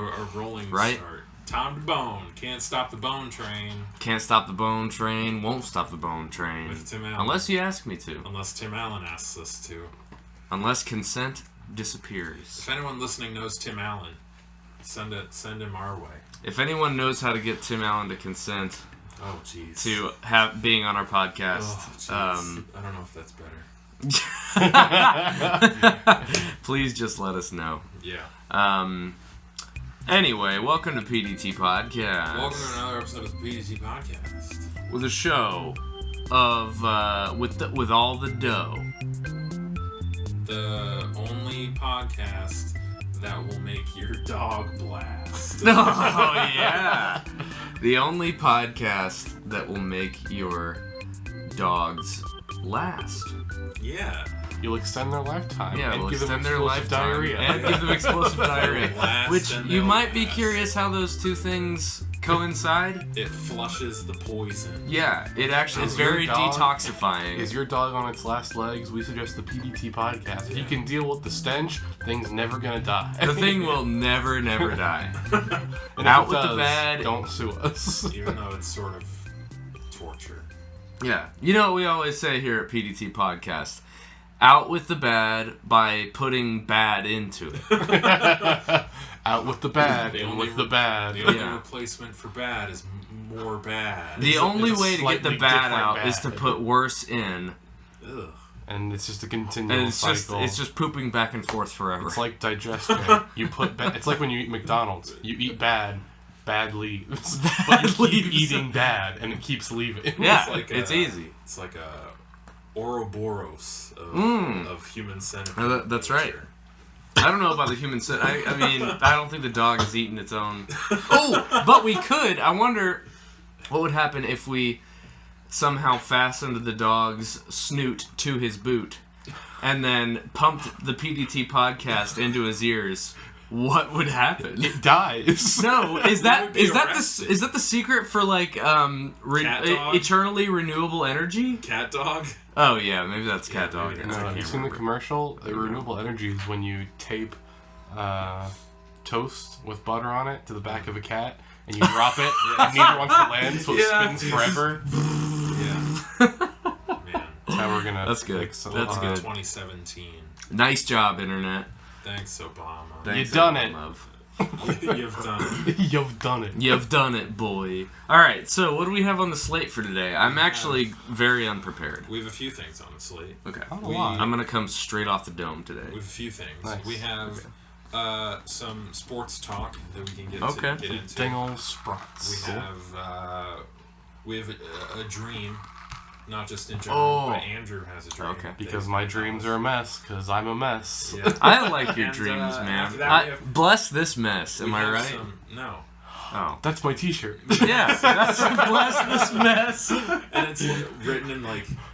a rolling right? start. Tom to Bone. Can't stop the bone train. Can't stop the bone train. Won't stop the bone train. With Tim Allen. Unless you ask me to. Unless Tim Allen asks us to. Unless consent disappears. If anyone listening knows Tim Allen, send him our way. If anyone knows how to get Tim Allen to consent to being on our podcast, I don't know if that's better. Please just let us know. Yeah. Anyway, welcome to PDT Podcast. Welcome to another episode of the PDT Podcast. With a show of with all the dough. The only podcast that will make your dog blast. Oh yeah. The only podcast that will make your dogs last. Yeah. You'll extend their lifetime. Yeah, and we'll extend their lifetime diarrhea. and give them explosive diarrhea. Which you might be last. curious how those two things coincide. It flushes the poison. Yeah, it actually is Is your very dog- detoxifying. Is your dog on its last legs? We suggest the PDT podcast. If you can deal with the stench, thing's never gonna die. The thing will never die. And Out if it with the does, bad. Don't sue us. Even though it's sort of torture. Yeah. You know what we always say here at PDT Podcast? Out with the bad by putting bad into it. Out with the bad, The and only with the bad. The only Yeah. replacement for bad is more bad. The only way to get the slightly bad different out is bad. to put worse in. Ugh. And it's just a And continual cycle. it's just pooping back and forth forever. It's like digestion. You put it's like when you eat McDonald's. You eat bad leaves. But you keep eating bad, and it keeps leaving. Yeah, It's it's easy. It's like a Ouroboros of human centipede. That's right. I don't know about the human I mean, I don't think the dog has eaten its own. Oh, but we could. I wonder what would happen if we somehow fastened the dog's snoot to his boot and then pumped the PDT podcast into his ears. What would happen? It dies. No, is that be arrested. is that the secret for like Cat dog? eternally renewable energy? Cat dog? Oh yeah, maybe that's cat dog. maybe I that's Have you can't seen the remember. commercial? The renewable energy is when you tape toast with butter on it to the back of a cat, and you drop it, and neither wants to land, so it spins forever. Yeah. Man. That's how we're gonna That's good. fix That's good. 2017. Nice job, internet. Thanks, Obama. Thanks, done everyone, it. love. You've done it. You've done it. You've done it, boy. All right, so what do we have on the slate for today? I'm actually very unprepared. We have a few things on the slate. Okay. Not a lot. I'm gonna come straight off the dome today. We have a few things. Nice. We have some sports talk that we can get into. Dang old Sprots. We have a dream, not just in general, Oh. but Andrew has a dream. Okay. Because my dreams are a mess, because I'm a mess. Yeah. I like your And, dreams, man. after that we have- Bless this mess. Am We I have right? No. Oh. That's my t-shirt. Yeah, that's bless this mess. And it's written in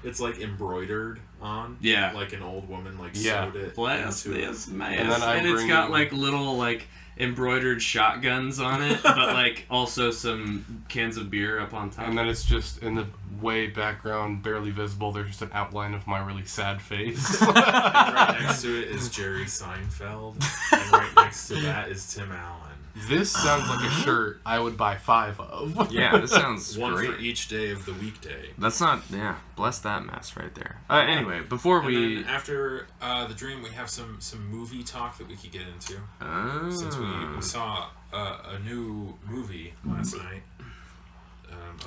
it's like embroidered on. Yeah. Like an old woman Yeah. sewed it. Bless into this it. mess. And then I it's bring got in- like little like embroidered shotguns on it, but like also some cans of beer up on top. And then it's just in the way background, barely visible, there's just an outline of my really sad face. And right next to it is Jerry Seinfeld. And right next to that is Tim Allen. This sounds like a shirt I would buy 5 of. Yeah, this sounds One great. for each day of the weekday. That's not, yeah, bless that mess right there. Anyway, before And we... then after the dream, we have some movie talk that we could get into. Since we saw a new movie last night.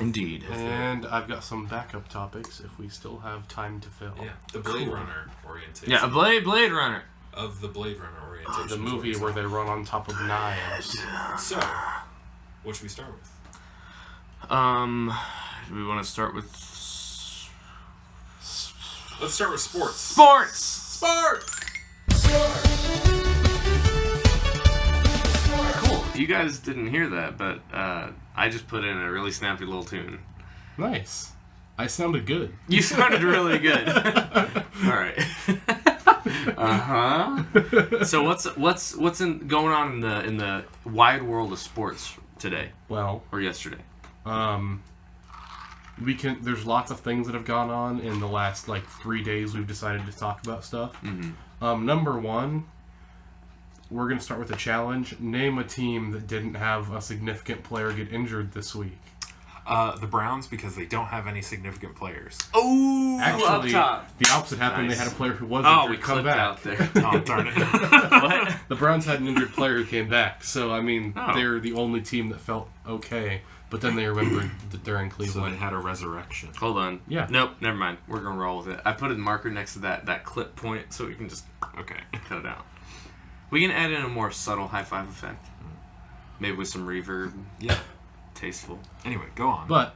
Indeed. And I've got some backup topics if we still have time to fill. Yeah, the Blade Runner orientation. Yeah, a Blade Runner. Of the Blade Runner orientation. The movie where they run on top of knives. So, what should we start with? Do we want to start with... Let's start with sports. Sports! Sports! Cool. You guys didn't hear that, but I just put in a really snappy little tune. Nice. I sounded good. You sounded really good. All right. So what's going on in the wide world of sports today Well, or yesterday? there's lots of things that have gone on in the last 3 days. We've decided to talk about stuff. Mm-hmm. Number one, we're going to start with a challenge. Name a team that didn't have a significant player get injured this week. The Browns, because they don't have any significant players. Oh, Actually, up top. the opposite happened. Nice. They had a player who was Oh, injured we come clipped back. out there. Oh, darn it. What? The Browns had an injured player who came back. So, I mean, Oh. they're the only team that felt okay. But then they remembered that they're in So Cleveland. they had a resurrection. Hold on. Yeah. Nope, never mind. We're going to roll with it. I put a marker next to that clip point so we can just Okay. cut it out. We can add in a more subtle high five effect. Maybe with some reverb. Yeah. Tasteful. Anyway, go on. But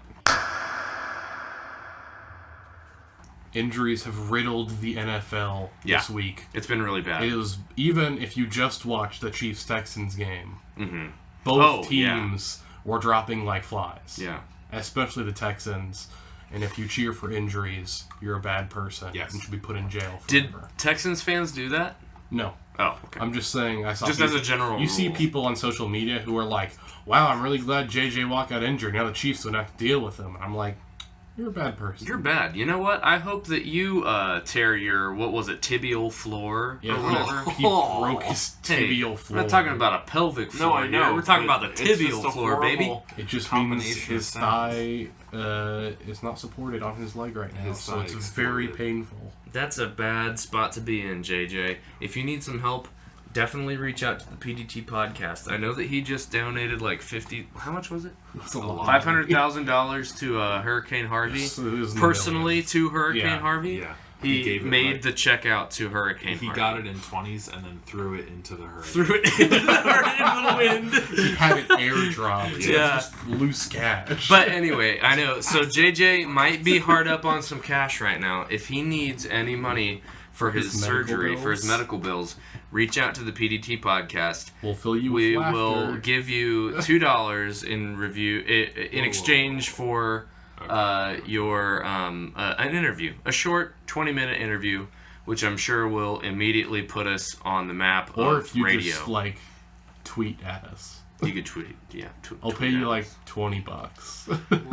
injuries have riddled the NFL this week. It's been really bad. It was, even if you just watched the Chiefs-Texans game, Mm-hmm. both teams were dropping like flies. Yeah. Especially the Texans. And if you cheer for injuries, you're a bad person. Yes. And should be put in jail Did forever. Texans fans do that? No. Oh, okay. I'm just saying, I saw Just people, as a general you see rule. people on social media who are like, wow, I'm really glad J.J. Watt got injured. Now the Chiefs don't have to deal with him. And I'm like, you're a bad person. You're bad. You know what? I hope that you tear your, what was it, tibial floor Yeah, or whatever. he broke his tibial floor. We're not talking about a pelvic floor. No, I know. here. We're talking about the but it's just tibial a floor, baby. horrible It just means combination his of sounds. thigh is not supported on his leg right now, His so thigh it's very exploded. painful. That's a bad spot to be in, JJ. If you need some help, definitely reach out to the PDT podcast. I know that he just donated like 50. How much was it? It's a lot. $500,000 to Hurricane Harvey. Yes, it was Personally millions. to Hurricane Yeah. Harvey. Yeah. He gave it made right. the check out to Hurricane He Harvey. got it in 20s and then threw it into the hurricane. Threw it into the wind. He had it airdropped. Yeah. It's just loose cash. But anyway, I know. So JJ might be hard up on some cash right now. If he needs any money for his His medical surgery, for his bills? medical bills, reach out to the PDT podcast. we'll fill you We with laughter. will give you $2 in review in exchange for your an interview, a short 20-minute interview, which I'm sure will immediately put us on the map Or of if you radio. just like tweet at us. You could tweet, yeah. I'll pay tweet you at like us. $20.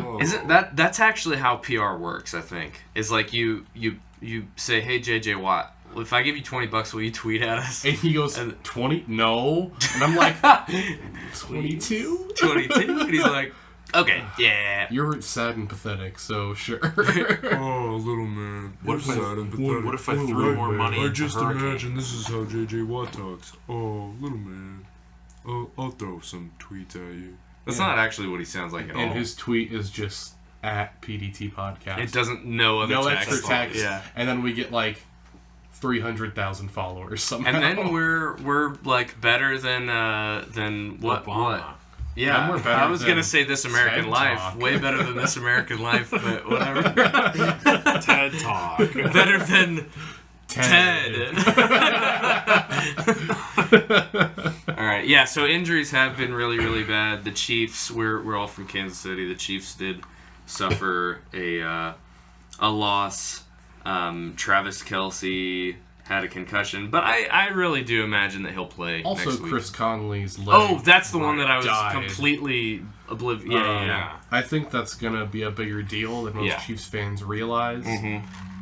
Whoa. Isn't that's actually how PR works? I think is like you say, hey JJ Watt, if I give you $20, will you tweet at us? And he goes, And- 20? No. And I'm like, 22? 22, and he's like, okay, yeah. You're sad and pathetic, so sure. Oh, little man. What if I threw more money into Hurricane? this is how JJ Watt talks. Oh, little man. I'll throw some tweets at you. That's Yeah. not actually what he sounds like at And all. his tweet is just at PDT Podcast. It doesn't no other no text. extra text. Yeah. And then we get like 300,000 followers somehow. And then we're like better than what? Obama. Yeah, And we're better I was than gonna say This American TED Life, Talk. way better than This American Life, but whatever. TED Talk. Better than Ted. All right, yeah. So injuries have been really, really bad. The Chiefs, we're all from Kansas City. The Chiefs did suffer a loss. Travis Kelce had a concussion, but I really do imagine that he'll play Also, next week. Chris Conley's leg. Oh, that's the one that I was died. completely oblivious. Yeah, yeah. I think that's gonna be a bigger deal than most Yeah. Chiefs fans realize,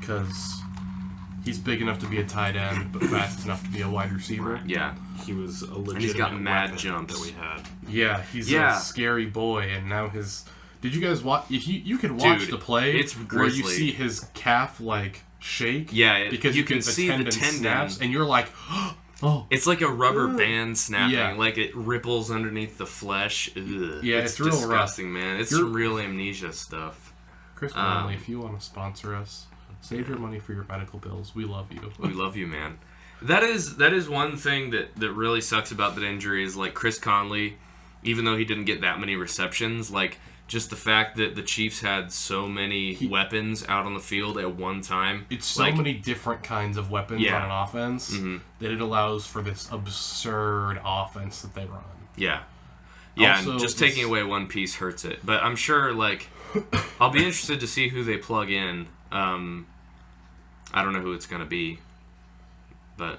because he's big enough to be a tight end, but fast enough to be a wide receiver. Yeah. He was a legitimate he's got mad weapon jumps. that we had. Yeah, he's Yeah. a scary boy, and now his. Did you guys watch? If you could watch Dude, the play, it's where you grisly. see his calf like shake. Yeah, because you can see the tendon tendon. snaps, and you're like, oh. It's like a rubber band snapping, Yeah. like it ripples underneath the flesh. Ugh. Yeah, it's real rough. disgusting, man. It's You're- some real amnesia stuff. Chris Conley, if you want to sponsor us, save your money for your medical bills. We love you. We love you, man. That is one thing that really sucks about that injury is like Chris Conley, even though he didn't get that many receptions, like just the fact that the Chiefs had so many weapons out on the field at one time. It's so many different kinds of weapons Yeah. on an offense that it allows for this absurd offense that they run. Yeah. Yeah, Also, and just it's- taking away one piece hurts it. But I'm sure, like, I'll be interested to see who they plug in. I don't know who it's going to be, but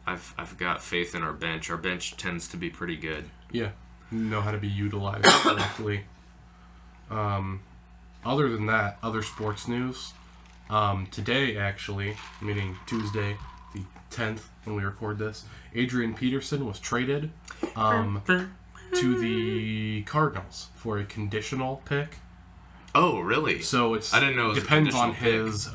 I've got faith in our bench. Our bench tends to be pretty good. Yeah, know how to be utilized correctly. Other than that, other sports news. Today, actually, meaning Tuesday, the 10th when we record this, Adrian Peterson was traded to the Cardinals for a conditional pick. Oh, really? So I didn't know it was depends a on conditional his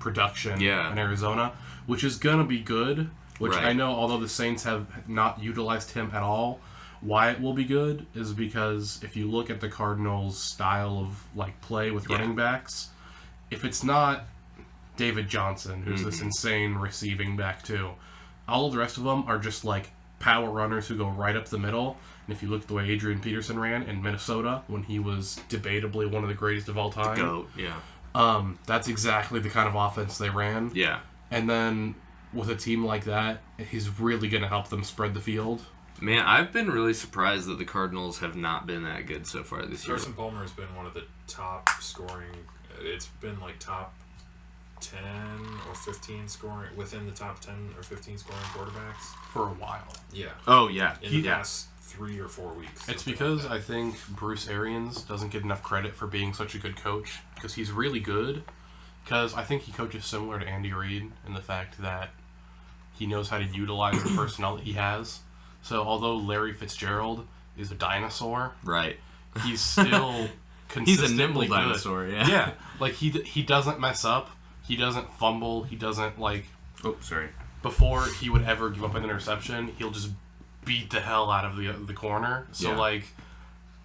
production Yeah. in Arizona, which is going to be good, which Right. I know, although the Saints have not utilized him at all, why it will be good is because if you look at the Cardinals' style of like play with Yeah. running backs, if it's not David Johnson, who's this insane receiving back too, all of the rest of them are just like power runners who go right up the middle. And if you look at the way Adrian Peterson ran in Minnesota when he was debatably one of the greatest of all time, Goat, yeah. that's exactly the kind of offense they ran. Yeah. And then with a team like that, he's really going to help them spread the field. Man, I've been really surprised that the Cardinals have not been that good so far this year. Carson Palmer has been one of the top scoring. It's been like top 10 or 15 scoring, within the top 10 or 15 scoring quarterbacks For a while. Yeah. Oh, yeah. In the past 3 or 4 weeks. It's something because like that. I think Bruce Arians doesn't get enough credit for being such a good coach, because he's really good. Because I think he coaches similar to Andy Reid in the fact that he knows how to utilize the personnel that he has. So although Larry Fitzgerald is a dinosaur, Right. he's still He's consistently a nimble good. dinosaur, yeah. Yeah, like he doesn't mess up. He doesn't fumble. He doesn't like. Oh, sorry. Before he would ever give up an interception, he'll just beat the hell out of the corner. So Yeah. like,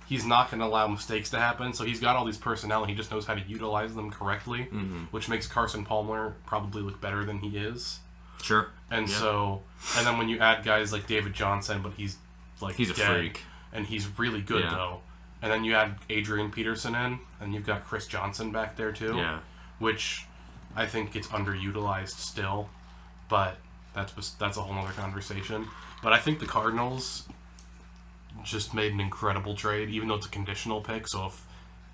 he's not going to allow mistakes to happen. So he's got all these personnel, and he just knows how to utilize them correctly, which makes Carson Palmer probably look better than he is. Sure. And Yeah. so, and then when you add guys like David Johnson, but he's He's a dead, freak. and he's really good Yeah. though. And then you add Adrian Peterson in, and you've got Chris Johnson back there too. Yeah. Which I think gets underutilized still, but that's a whole other conversation. But I think the Cardinals just made an incredible trade, even though it's a conditional pick. So if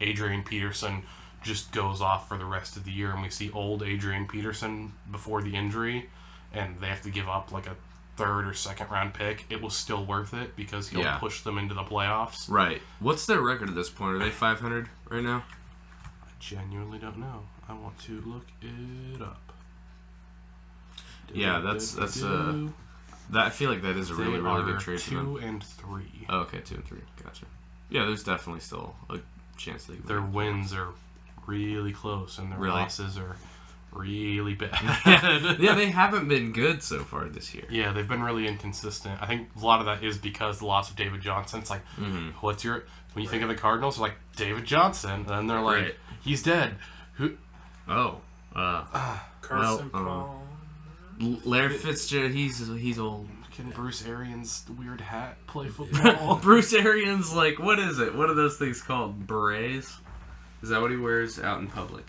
Adrian Peterson just goes off for the rest of the year, and we see old Adrian Peterson before the injury, and they have to give up like a third or second round pick, it was still worth it because he'll Yeah. push them into the playoffs. Right. What's their record at this point? Are they 500 right now? I genuinely don't know. I want to look it up. Yeah, that's that. I feel like that is a really, really good trade for them. 2 and 3. Oh, okay, 2 and 3. Gotcha. Yeah, there's definitely still a chance they can Their win. wins are really close, and their Really? losses are really bad. Yeah, they haven't been good so far this year. Yeah, they've been really inconsistent. I think a lot of that is because the loss of David Johnson. It's like, what's your... When you think of the Cardinals, they're like, David Johnson. And then they're like, Right. he's dead. Who? Oh. Carson well, Palmer. Larry Fitzgerald, he's old. Can Bruce Arians' weird hat play football? Bruce Arians, like, what is it? What are those things called? Berets? Is that what he wears out in public?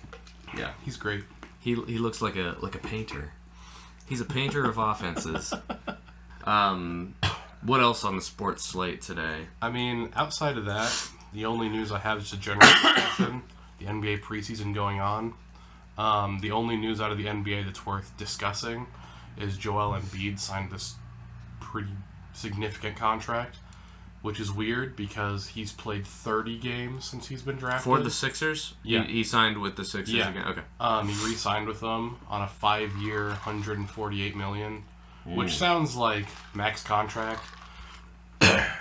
Yeah. He's great. He looks like a painter. He's a painter of offenses. What else on the sports slate today? I mean, outside of that, the only news I have is a general discussion. The NBA preseason going on. The only news out of the NBA that's worth discussing is Joel Embiid signed this pretty significant contract, which is weird because he's played 30 games since he's been drafted. For the Sixers? Yeah. He signed with the Sixers Yeah. again? Okay. He re-signed with them on a 5-year, $148 million, which sounds like max contract.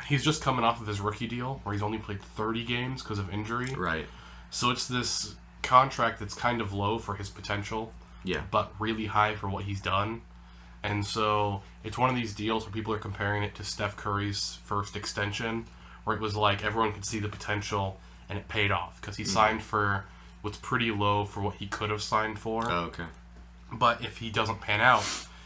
He's just coming off of his rookie deal where he's only played 30 games because of injury. Right. So it's this contract that's kind of low for his potential, Yeah. but really high for what he's done. And so it's one of these deals where people are comparing it to Steph Curry's first extension, where it was like everyone could see the potential and it paid off because he signed for what's pretty low for what he could have signed for. Oh, okay. But if he doesn't pan out,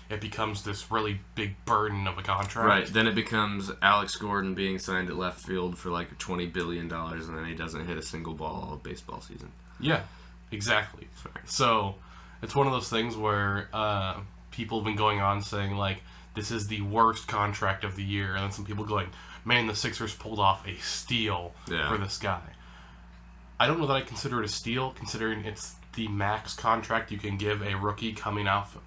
it becomes this really big burden of a contract. Right. Then it becomes Alex Gordon being signed at left field for like $20 billion, and then he doesn't hit a single ball all baseball season. Yeah, exactly. Sorry. So it's one of those things where people have been going on saying, like, this is the worst contract of the year. And then some people going, man, the Sixers pulled off a steal for this guy. I don't know that I consider it a steal, considering it's the max contract you can give a rookie coming off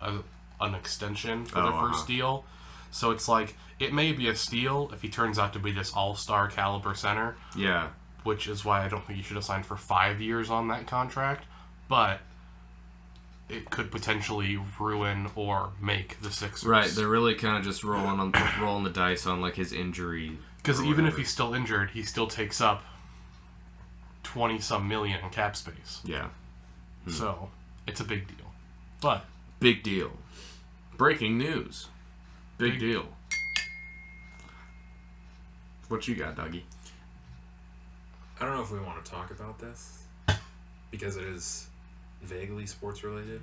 an extension for their first deal. So it's like, it may be a steal if he turns out to be this all-star caliber center. Yeah. Which is why I don't think you should have signed for 5 years on that contract. But it could potentially ruin or make the Sixers. Right, they're really kind of just rolling the dice on like his injury. Because even if he's still injured, he still takes up 20-some million in cap space. Yeah. So, it's a big deal. But... Big deal. Breaking news. Big deal. What you got, Dougie? I don't know if we want to talk about this because it is vaguely sports related.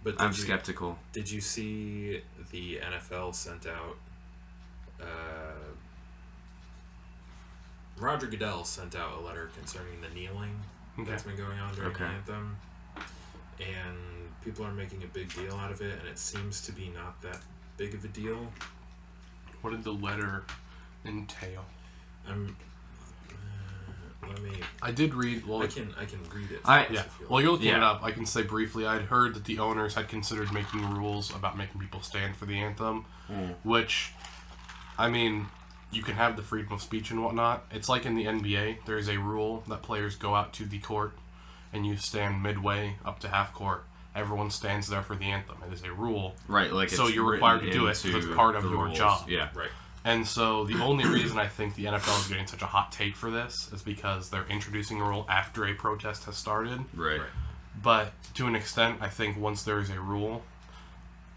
But I'm skeptical. Did you see the NFL sent out? Roger Goodell sent out a letter concerning the kneeling that's been going on during the anthem, and people are making a big deal out of it, and it seems to be not that big of a deal. What did the letter entail? I did read. Well, I can read it. While you're looking it up, I can say briefly. I'd heard that the owners had considered making rules about making people stand for the anthem, which, I mean, you can have the freedom of speech and whatnot. It's like in the NBA. There is a rule that players go out to the court, and you stand midway up to half court. Everyone stands there for the anthem. It is a rule, right? Like so you're required to do it because it's part of your rules. job. Yeah, right. And so the only reason I think the NFL is getting such a hot take for this is because they're introducing a rule after a protest has started. Right. But to an extent, I think once there is a rule,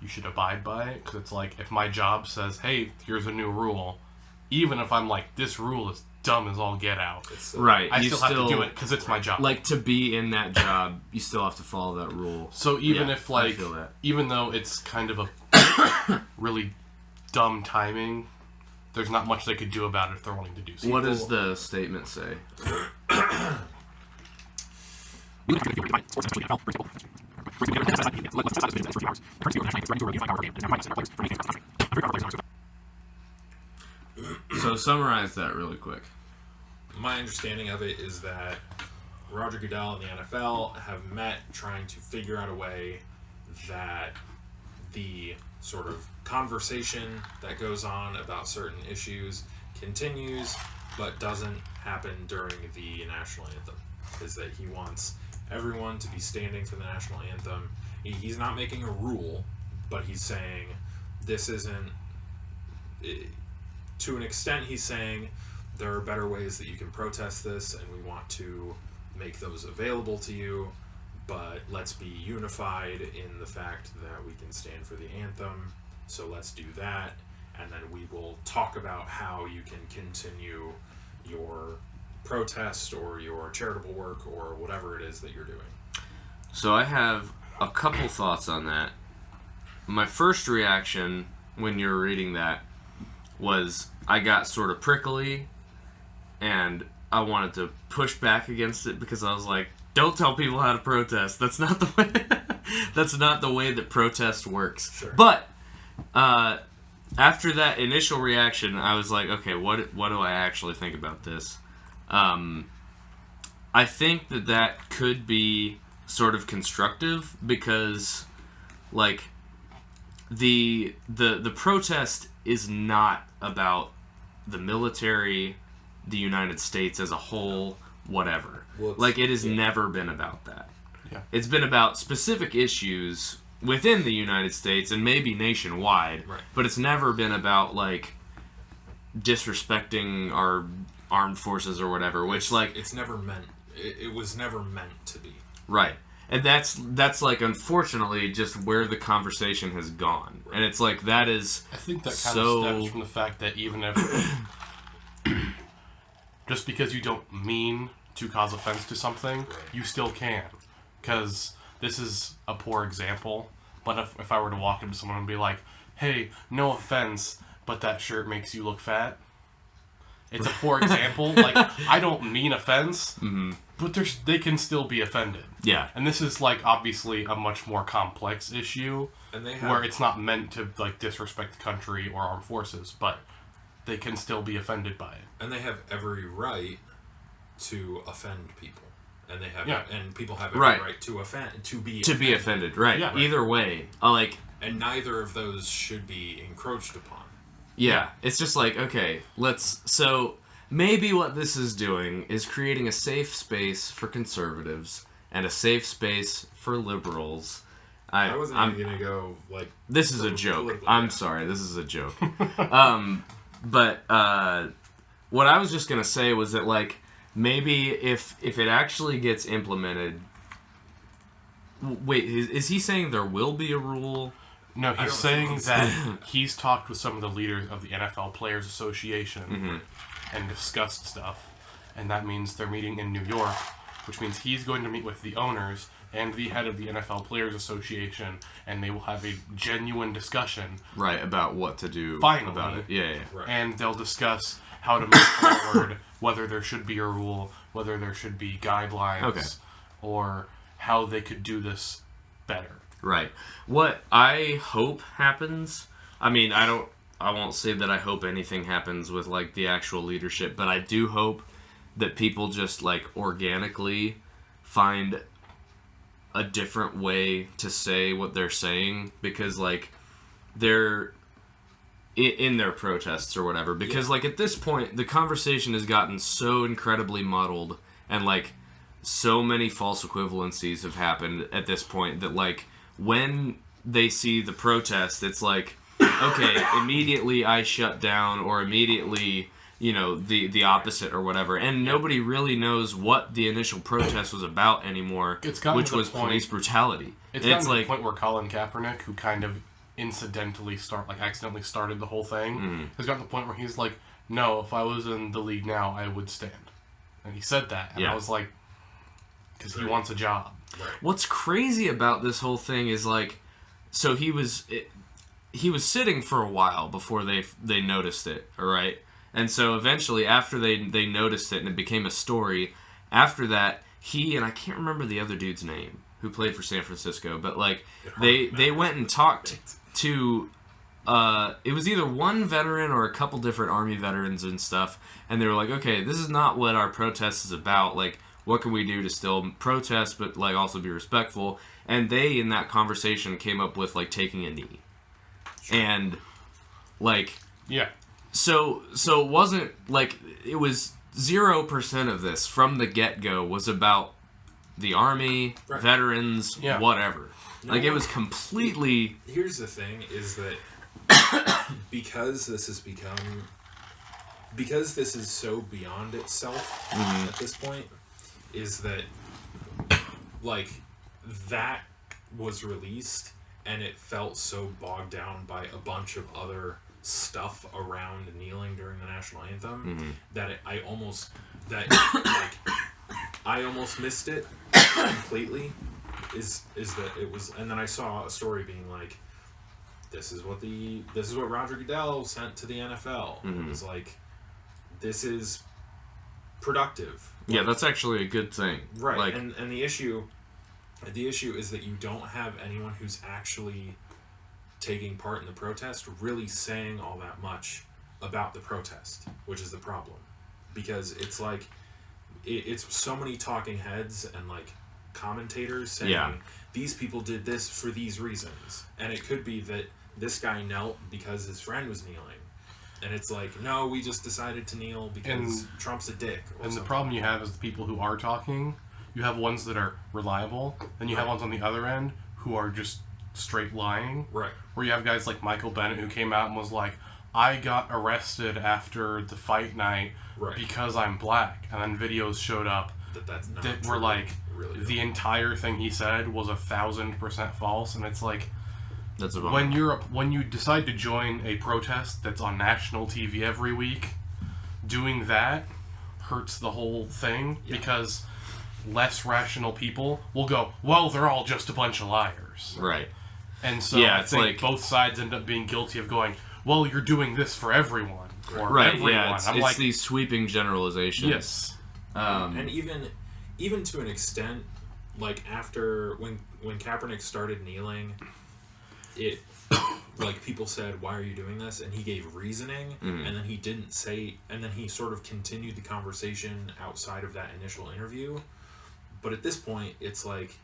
you should abide by it. Because it's like, if my job says, hey, here's a new rule, even if I'm like, this rule is dumb as all get out. Right. I still have to do it because it's my job. Like, to be in that job, you still have to follow that rule. So even if, like, even though it's kind of a really dumb timing, there's not much they could do about it if they're wanting to do something. What does the statement say? So summarize that really quick. My understanding of it is that Roger Goodell and the NFL have met trying to figure out a way that the sort of conversation that goes on about certain issues continues but doesn't happen during the national anthem. Is that he wants everyone to be standing for the national anthem. He's not making a rule, but he's saying this isn't... To an extent, he's saying there are better ways that you can protest this, and we want to make those available to you, but let's be unified in the fact that we can stand for the anthem, so let's do that, and then we will talk about how you can continue your protest or your charitable work or whatever it is that you're doing. So I have a couple thoughts on that. My first reaction when you were reading that was I got sort of prickly and I wanted to push back against it because I was like, don't tell people how to protest. That's not the way that's not the way that protest works. Sure. But after that initial reaction, I was like, okay, what do I actually think about this? I think that could be sort of constructive because, like, the protest is not about the military, the United States as a whole, whatever. Well, like, it has never been about that. Yeah. It's been about specific issues within the United States and maybe nationwide, right. But it's never been about, like, disrespecting our armed forces or whatever, which, like... It's never meant... It was never meant to be. Right. And that's like, unfortunately, just where the conversation has gone. Right. And it's like, that is I think that kind of stems from the fact that even if... just because you don't mean to cause offense to something, right. You still can. Because this is a poor example, but if I were to walk up to someone and be like, hey, no offense, but that shirt makes you look fat... It's a poor example. Like, I don't mean offense, but they can still be offended. Yeah. And this is, like, obviously a much more complex issue where it's not meant to, like, disrespect the country or armed forces, but they can still be offended by it. And they have every right to offend people. And they have and people have every right to be offended. Right. Yeah. Either way. And neither of those should be encroached upon. Yeah, it's just like, okay, so maybe what this is doing is creating a safe space for conservatives and a safe space for liberals. I wasn't even gonna go like. This is a joke. I'm sorry. This is a joke. But what I was just gonna say was that like maybe if it actually gets implemented. Wait, is he saying there will be a rule? No, he's saying that he's talked with some of the leaders of the NFL Players Association and discussed stuff, and that means they're meeting in New York, which means he's going to meet with the owners and the head of the NFL Players Association, and they will have a genuine discussion. Right, about what to do finally, about it. Yeah. Right. And they'll discuss how to move forward, whether there should be a rule, whether there should be guidelines, or how they could do this better. Right. What I hope happens, I mean, I won't say that I hope anything happens with, like, the actual leadership, but I do hope that people just, like, organically find a different way to say what they're saying, because, like, they're in their protests or whatever, because, like, at this point, the conversation has gotten so incredibly muddled, and, like, so many false equivalencies have happened at this point that, like, when they see the protest, it's like, okay, immediately I shut down, or immediately, you know, the opposite or whatever. And nobody really knows what the initial protest was about anymore, which was police brutality. It's gotten to the point where Colin Kaepernick, who kind of accidentally started the whole thing, has gotten to the point where he's like, no, if I was in the league now, I would stand. And he said that, and I was like, because he wants a job. Right. What's crazy about this whole thing is, like, so he was sitting for a while before they noticed it, all right? And so eventually, after they noticed it and it became a story, after that, he, and I can't remember the other dude's name, who played for San Francisco, but, like, they went and talked to, it was either one veteran or a couple different Army veterans and stuff, and they were like, okay, this is not what our protest is about, like, what can we do to still protest, but, like, also be respectful? And they, in that conversation, came up with, like, taking a knee. Sure. And, like... Yeah. So it wasn't, like, it was 0% of this from the get-go was about the Army, veterans, whatever. No, like, it was completely... Here's the thing, is that because this is so beyond itself at this point, is that, like, that was released and it felt so bogged down by a bunch of other stuff around kneeling during the national anthem that I almost missed it completely. Is that it was, and then I saw a story being like, this is what Roger Goodell sent to the NFL. It was like, this is productive. Yeah, that's actually a good thing. Right, like, and the issue is that you don't have anyone who's actually taking part in the protest really saying all that much about the protest, which is the problem. Because it's like, it's so many talking heads and, like, commentators saying, these people did this for these reasons. And it could be that this guy knelt because his friend was kneeling. And it's like, no, we just decided to kneel because Trump's a dick. And the problem you have is the people who are talking, you have ones that are reliable, and you have ones on the other end who are just straight lying. Right. Where you have guys like Michael Bennett who came out and was like, I got arrested after the fight night because I'm black. And then videos showed up that were like, really the entire thing he said was 1,000% false. And it's like, that's when you decide to join a protest that's on national TV every week, doing that hurts the whole thing because less rational people will go, well, they're all just a bunch of liars. Right. And so I think like, both sides end up being guilty of going, well, you're doing this for everyone. Or everyone. Yeah, it's like, these sweeping generalizations. Yes. And even to an extent, like after when Kaepernick started kneeling, it like people said, why are you doing this? And he gave reasoning, and then he didn't say, and then he sort of continued the conversation outside of that initial interview. But at this point, it's like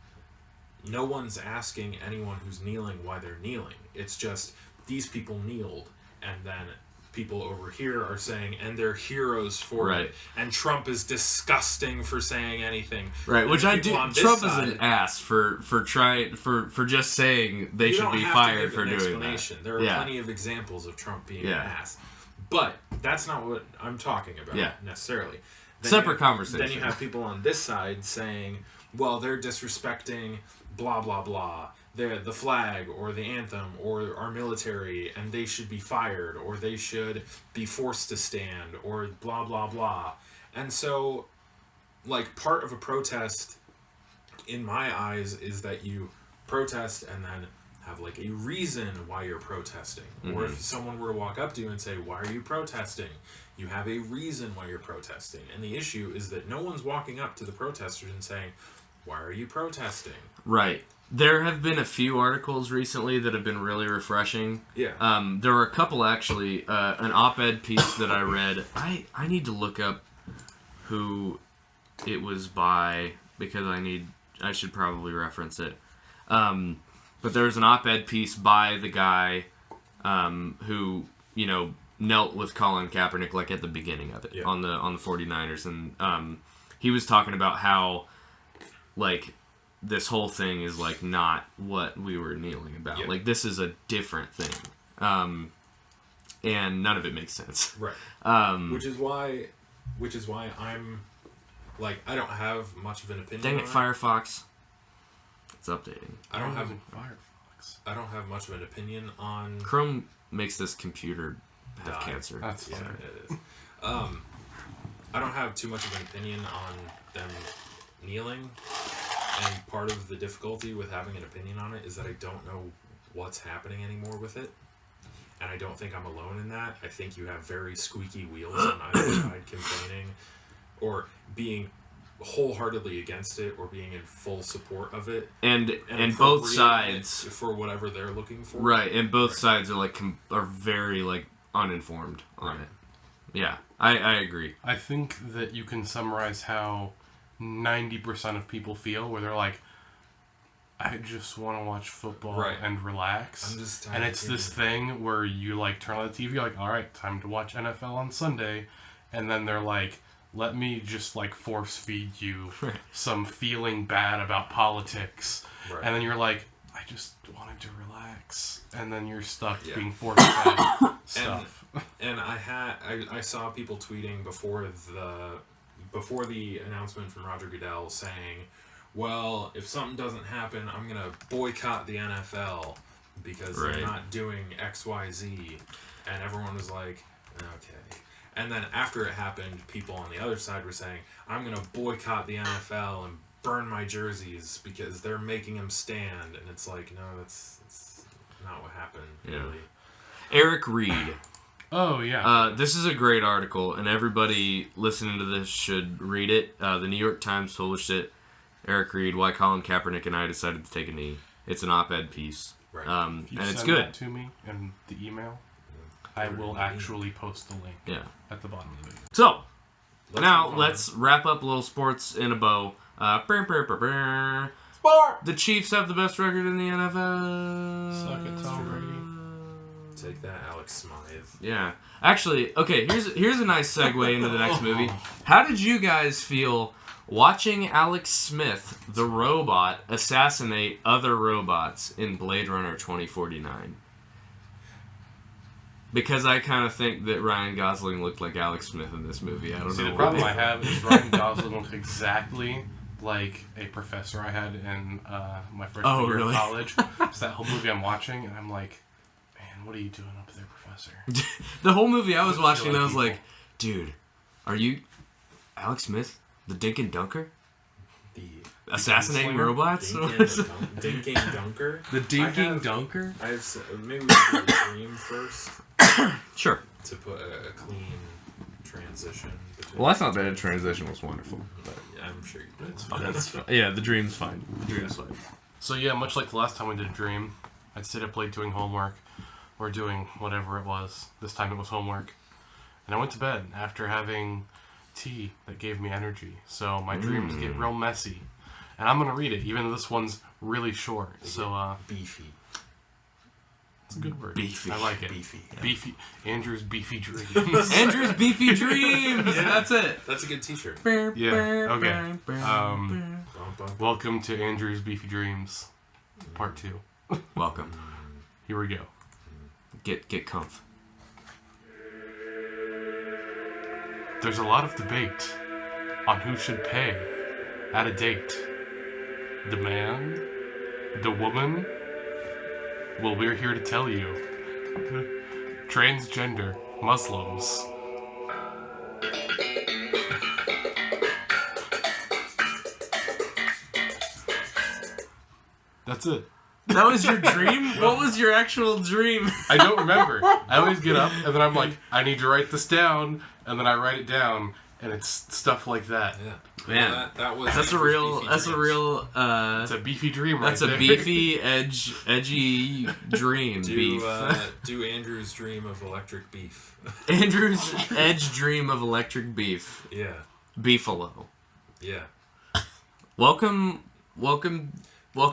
no one's asking anyone who's kneeling why they're kneeling. It's just these people kneeled, and then people over here are saying, and they're heroes for it. And Trump is disgusting for saying anything. Right, and which I do. Trump is side, an ass for just saying they should be fired for doing that. There are plenty of examples of Trump being an ass. But that's not what I'm talking about necessarily. Separate conversation. Then you have people on this side saying, well, they're disrespecting blah, blah, blah. They're the flag or the anthem or our military, and they should be fired, or they should be forced to stand, or blah, blah, blah. And so, like, part of a protest, in my eyes, is that you protest and then have, like, a reason why you're protesting. Or if someone were to walk up to you and say, why are you protesting? You have a reason why you're protesting. And the issue is that no one's walking up to the protesters and saying, why are you protesting? Right. There have been a few articles recently that have been really refreshing. Yeah. There were a couple, actually. An op-ed piece that I read. I need to look up who it was by, because I should probably reference it. But there was an op-ed piece by the guy who, knelt with Colin Kaepernick, like, at the beginning of it, on the 49ers. And he was talking about how, like, this whole thing is, like, not what we were kneeling about. Like, this is a different thing. And none of it makes sense. Right. Which is why I'm, like, I don't have much of an opinion Dang on it, Firefox. It's updating. I don't have much of an opinion on... Chrome makes this computer have cancer. That's fine. Yeah, it is. I don't have too much of an opinion on them kneeling. And part of the difficulty with having an opinion on it is that I don't know what's happening anymore with it. And I don't think I'm alone in that. I think you have very squeaky wheels on either side complaining or being wholeheartedly against it or being in full support of it. And both sides... For whatever they're looking for. Right, and both sides are like are very like uninformed on it. Yeah, I agree. I think that you can summarize how 90% of people feel, where they're like, I just want to watch football and relax. I'm just tired. And it's this thing where you like turn on the TV, like, all right, time to watch NFL on Sunday. And then they're like, let me just like force feed you some feeling bad about politics. Right. And then you're like, I just wanted to relax. And then you're stuck being forced fed stuff. And I saw people tweeting before the announcement from Roger Goodell saying, well, if something doesn't happen, I'm going to boycott the NFL because they're not doing XYZ. And everyone was like, okay. And then after it happened, people on the other side were saying, I'm going to boycott the NFL and burn my jerseys because they're making them stand. And it's like, no, that's not what happened, really. Eric Reed. Oh, yeah. This is a great article, and everybody listening to this should read it. The New York Times published it. Eric Reed, Why Colin Kaepernick and I Decided to Take a Knee. It's an op-ed piece. Right. And it's send good. That to me in the email, I will actually post the link at the bottom of the video. So, let's wrap up little sports in a bow. Sport! The Chiefs have the best record in the NFL. Suck it, Tom Brady. Take that, Alex Smythe. Yeah. Actually, okay, here's a nice segue into the next movie. How did you guys feel watching Alex Smith, the robot, assassinate other robots in Blade Runner 2049? Because I kind of think that Ryan Gosling looked like Alex Smith in this movie. I don't know. The problem I have is Ryan Gosling looks exactly like a professor I had in my freshman year of college. It's that whole movie I'm watching, and I'm like, man, what are you doing up there, Professor? The whole movie I was watching, I was like, dude, are you Alex Smith, the Dink and Dunker? The assassinating robots? Dinking Dunker? The Dinking Dunker? Maybe we should do a dream first. Sure. To put a clean transition. Well, I thought that transition was wonderful. But I'm sure you did. It's fine. That's fine. Yeah, the dream's fine. The dream's fine. So yeah, much like the last time we did a dream, I'd sit up late doing homework or doing whatever it was. This time it was homework. And I went to bed after having tea that gave me energy. So my dreams get real messy. And I'm going to read it, even though this one's really short. So, Beefy. It's a good word. Beefy. I like it. Beefy. Yeah. Beefy. Andrew's Beefy Dreams. Andrew's Beefy Dreams. Yeah. That's it. That's a good T-shirt. Yeah. Okay. Bum, bum. Welcome to Andrew's Beefy Dreams, Part 2. Welcome. Here we go. Get comf. There's a lot of debate on who should pay at a date. The man? The woman? Well, we're here to tell you. Transgender Muslims. That's it. That was your dream? What was your actual dream? I don't remember. I always get up and then I'm like, I need to write this down, and then I write it down, and it's stuff like that. Yeah. Man, Well, that was that's a real. That's a real. It's a beefy dream, That's right a there. beefy, edgy dream. Beef. Do Andrew's dream of electric beef. Andrew's edge dream of electric beef. Yeah. Beefalo. Yeah. Welcome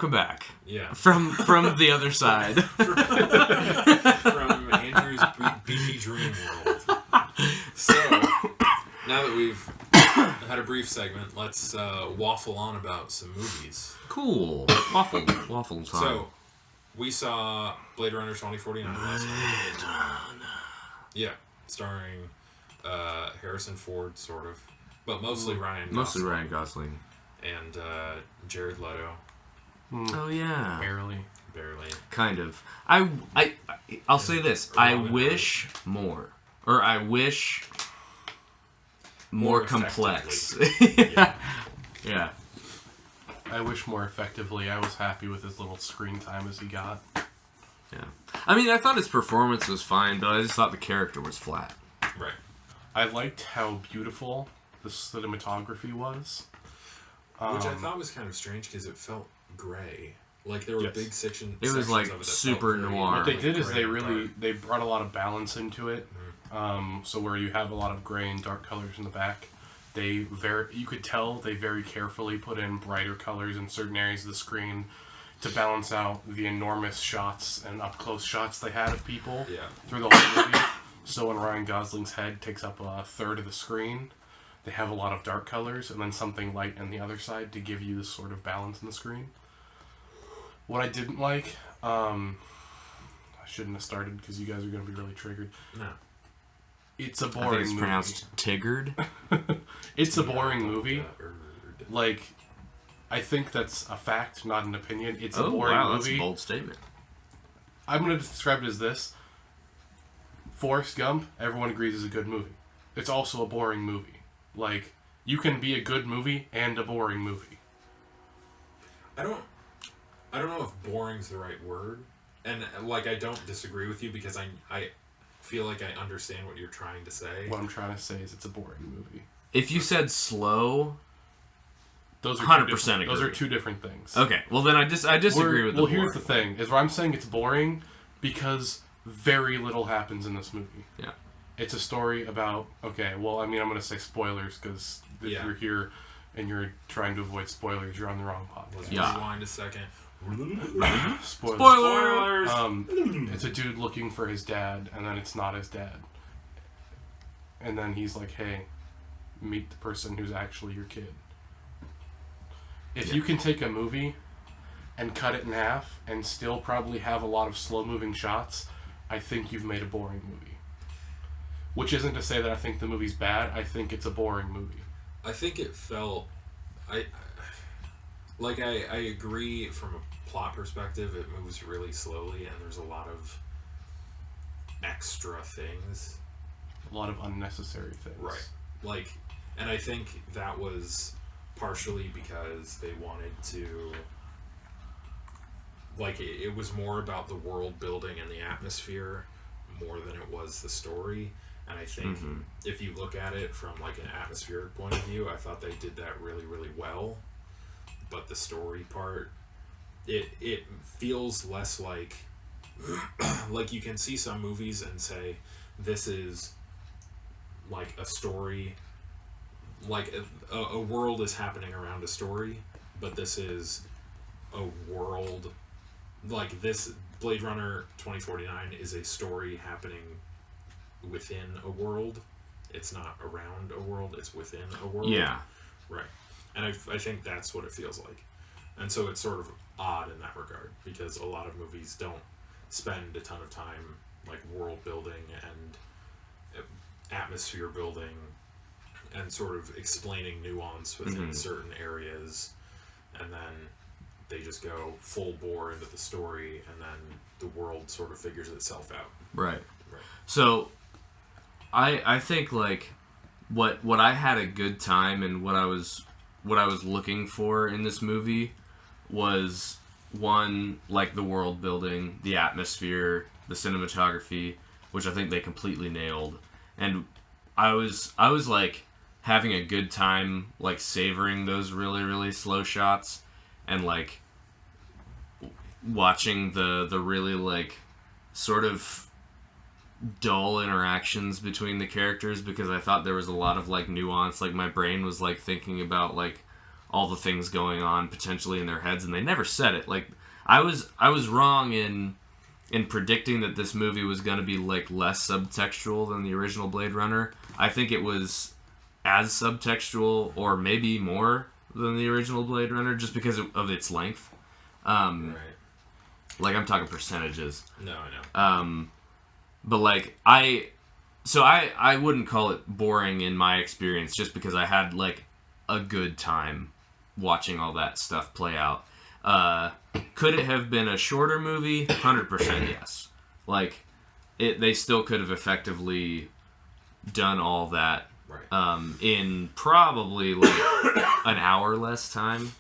back. Yeah. From the other side. From Andrew's beefy dream world. So, now that we've had a brief segment, let's waffle on about some movies. Cool. Waffle time. So, we saw Blade Runner 2049 last night. Yeah. Starring Harrison Ford, sort of. But mostly Ryan Gosling. Mostly Ryan Gosling. And Jared Leto. Oh yeah. Barely. Kind of. I'll say this. I wish more. Or I wish more complex. Yeah. Yeah. I wish more effectively. I was happy with as little screen time as he got. Yeah. I mean, I thought his performance was fine, but I just thought the character was flat. Right. I liked how beautiful the cinematography was. Which I thought was kind of strange because it felt gray. Like there were big sections. It was like of it that super felt very, noir. What they like, did is gray and dark. they brought a lot of balance into it. So where you have a lot of gray and dark colors in the back, you could tell they very carefully put in brighter colors in certain areas of the screen to balance out the enormous shots and up close shots they had of people through the whole movie. So when Ryan Gosling's head takes up a third of the screen, they have a lot of dark colors and then something light on the other side to give you this sort of balance in the screen. What I didn't like, I shouldn't have started because you guys are going to be really triggered. No. It's a I boring think it's movie. pronounced Tiggered. It's a boring movie. Erd. Like, I think that's a fact, not an opinion. It's a Oh, boring wow, that's movie. a bold statement. I'm going to describe it as this. Forrest Gump, everyone agrees is a good movie. It's also a boring movie. Like, you can be a good movie and a boring movie. I don't know if boring's the right word. And like I don't disagree with you because I feel like I understand what you're trying to say. What I'm trying to say is it's a boring movie. If you said slow, Those are 100% agree. Those are two different things. okay. Well, then I disagree with the Well, here's the boring thing: is where I'm saying it's boring because very little happens in this movie. Yeah. It's a story about. Okay, well, I mean, I'm going to say spoilers because if you're here and you're trying to avoid spoilers, you're on the wrong podcast. Let's Yeah. rewind a second. Spoilers. Spoilers! It's a dude looking for his dad, and then it's not his dad. And then he's like, "Hey, meet the person who's actually your kid." If you can take a movie and cut it in half and still probably have a lot of slow-moving shots, I think you've made a boring movie. Which isn't to say that I think the movie's bad. I think it's a boring movie. I think it felt I agree from a plot perspective it moves really slowly and there's a lot of extra things. A lot of unnecessary things. Right. Like, and I think that was partially because they wanted to like it was more about the world building and the atmosphere more than it was the story. And I think if you look at it from like an atmospheric point of view, I thought they did that really, really well. But the story part, it feels less like like you can see some movies and say this is like a story, like a world is happening around a story, but this is a world like this Blade Runner 2049 is a story happening within a world. It's not around a world, it's within a world. Yeah. Right. And I think that's what it feels like. And so it's sort of odd in that regard, because a lot of movies don't spend a ton of time like world building and atmosphere building and sort of explaining nuance within certain areas, and then they just go full bore into the story, and then the world sort of figures itself out. Right. So I think like what I had a good time and what I was looking for in this movie was, one, like the world building, the atmosphere, the cinematography, which I think they completely nailed. And I was like having a good time like savoring those really, really slow shots and like watching the really like sort of dull interactions between the characters, because I thought there was a lot of like nuance. Like my brain was like thinking about like all the things going on potentially in their heads, and they never said it. Like I was wrong in predicting that this movie was going to be like less subtextual than the original Blade Runner. I think it was as subtextual, or maybe more than the original Blade Runner, just because of its length. Right. Like I'm talking percentages. No, I know. But like I wouldn't call it boring in my experience, just because I had like a good time watching all that stuff play out. Could it have been a shorter movie? 100% yes. Like they still could have effectively done all that in probably like an hour less time.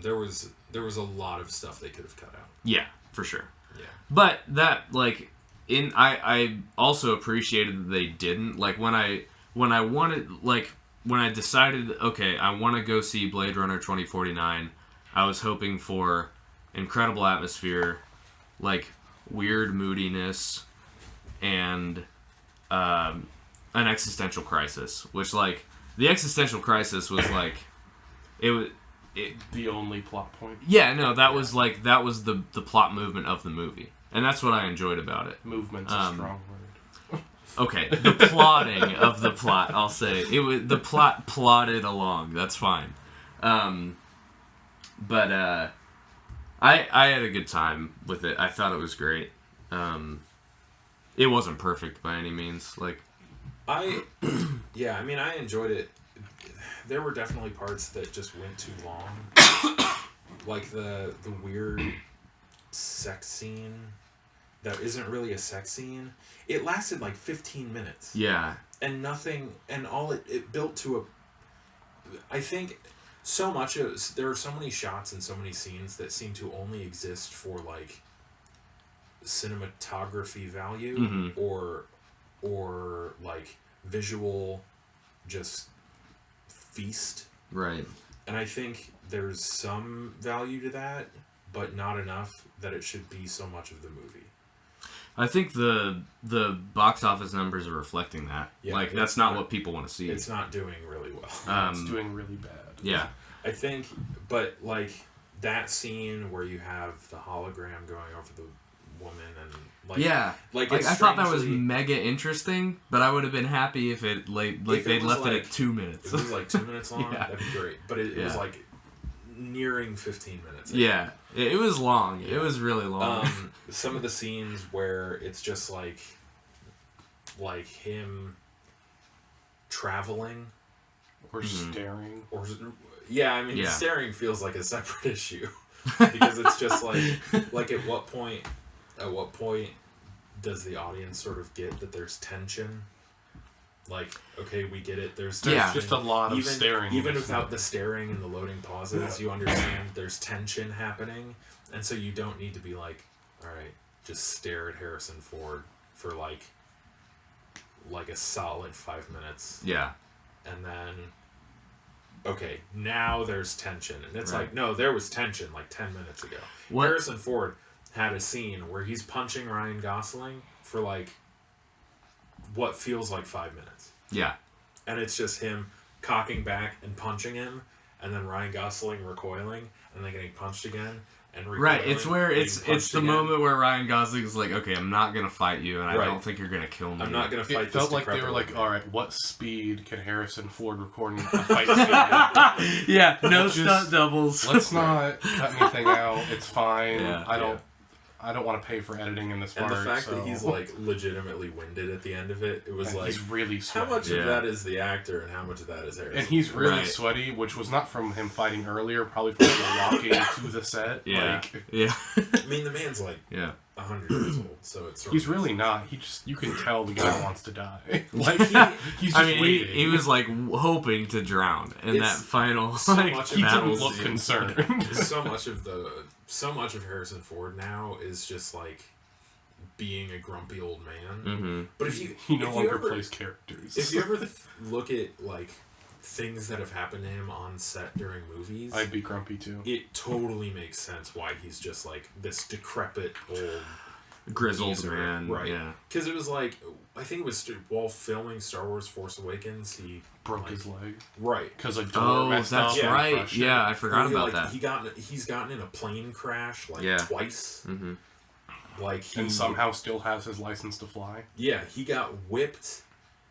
There was a lot of stuff they could have cut out. Yeah, for sure. Yeah. But that like I also appreciated that they didn't. Like when I decided, okay, I want to go see Blade Runner 2049, I was hoping for incredible atmosphere, like weird moodiness, and an existential crisis. Which like the existential crisis was like the only plot point. Yeah, no, that was the plot movement of the movie, and that's what I enjoyed about it. Movement's a strong word. Okay, the plotting of the plot, I'll say. It was the plot plotted along. That's fine. But I had a good time with it. I thought it was great. It wasn't perfect by any means. Like I enjoyed it. There were definitely parts that just went too long. Like the weird sex scene that isn't really a sex scene. It lasted like 15 minutes. Yeah. And nothing, and all it built to I think so much of, there are so many shots and so many scenes that seem to only exist for like cinematography value or like visual just feast. Right. And I think there's some value to that, but not enough that it should be so much of the movie. I think the box office numbers are reflecting that. Yeah, like that's not what people want to see. It's not doing really well. It's doing really bad. Yeah. I think, but like that scene where you have the hologram going over the woman and like like I thought that was mega interesting, but I would have been happy if it if they'd left it at 2 minutes. If it was like 2 minutes long, Yeah. that'd be great. But it was like nearing 15 minutes. Yeah, it was long. Yeah. It was really long. Some of the scenes where it's just like him traveling or staring, or staring feels like a separate issue because it's just like at what point does the audience sort of get that there's tension? Like, okay, we get it. There's just a lot of staring. Even without the staring and the loading pauses, you understand there's tension happening, and so you don't need to be like, all right, just stare at Harrison Ford for like a solid 5 minutes. Yeah. And then, okay, now there's tension, and it's like, no, there was tension like 10 minutes ago. Harrison Ford had a scene where he's punching Ryan Gosling for like what feels like 5 minutes. Yeah. And it's just him cocking back and punching him, and then Ryan Gosling recoiling, and then getting punched again. and Right, it's where it's the again. moment where Ryan Gosling is like, okay, I'm not gonna fight you, and I don't think you're gonna kill me. I'm not gonna fight. It felt this like they were decrepit like, man. all right, what speed can Harrison Ford record a fight scene? Yeah, no Let's stunt just- doubles. Let's not cut anything out. It's fine. Yeah. I don't want to pay for editing in this And part. the fact so. that he's like legitimately winded at the end of it, it was like, he's really how sweaty. much of that is the actor and how much of that is Harrison? And he's really Right. sweaty, which was not from him fighting earlier, probably from him walking to the set. Yeah, Like, yeah, I mean, the man's like yeah. 100 years old, so it's sort he's of- really not. You can tell the guy wants to die. Like he's just I mean, waiting. he was like hoping to drown in It's that final so like much of He battle. didn't look concerned. so much of Harrison Ford now is just like being a grumpy old man. Mm-hmm. But if you He no if longer you ever, plays characters. if you ever look at like things that have happened to him on set during movies, I'd be grumpy too. it totally makes sense why he's just like this decrepit old Grizzled geezer, man, right? yeah. Because it was like, I think it was while filming Star Wars: Force Awakens, he Broke like, his leg right. because a door Oh, messed that's up and right. crushed it. Yeah, I forgot He, about like, that. He's gotten in a plane crash like Yeah. twice. Mm-hmm. Like he And somehow still has his license to fly. yeah, he got whipped.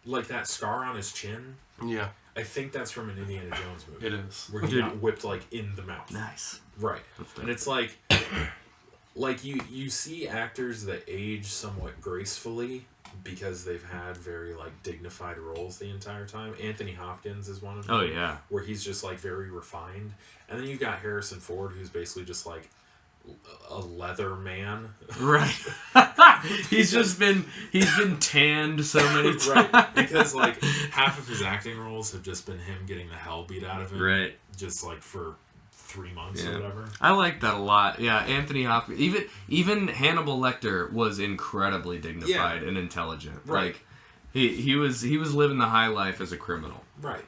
Like that scar on his chin. Yeah, I think that's from an Indiana Jones movie. it is. Where he Dude. got whipped like in the mouth. Nice. Right. And it's like you see actors that age somewhat gracefully because they've had very like dignified roles the entire time. Anthony Hopkins is one of them. Oh yeah. Where he's just like very refined. And then you've got Harrison Ford who's basically just like a leather man. Right. he's been tanned so many times. Right. Because like half of his acting roles have just been him getting the hell beat out of him. Right. Just like for 3 months Yeah. or whatever. I like that a lot. Yeah, Anthony Hopkins. Even Hannibal Lecter was incredibly dignified and intelligent. Right. Like he was living the high life as a criminal. Right.